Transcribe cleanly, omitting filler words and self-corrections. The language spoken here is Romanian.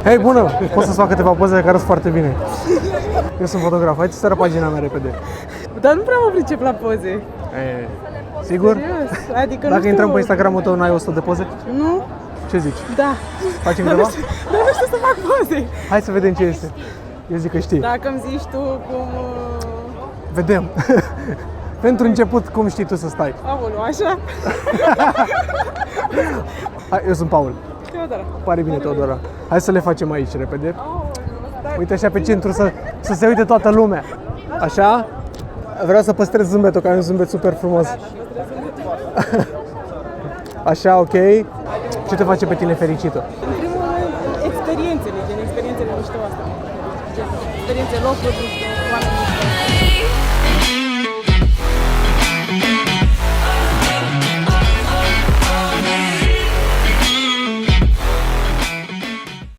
Hei, bună! Pot să-ți fac câteva poze care sunt foarte bine. Eu sunt fotograf. Hai să pagina mea repede. Dar nu prea mă pricep la poze. Sigur? Serios? Adică Dacă intrăm pe Instagram-ul tău, n-ai 100 de poze? Nu? Ce zici? Da. Facem Dar câteva? nu știu să fac poze. Hai să vedem ce este. Eu zic că știi. Dacă îmi zici tu cum... Vedem. Pentru început, cum știi tu să stai? Aoleu, așa? Hai, eu sunt Paul. Teodora. Pare bine, Teodora. Hai să le facem aici, repede. Aoleu, Uite așa pe centru să se uite toată lumea. Așa? Vreau să păstrez zâmbetul, că ai un zâmbet super frumos. Așa, ok. Ce te face pe tine fericită? În primul rând, experiențele mișto astea. Experiențe, locuri, oameni mișto.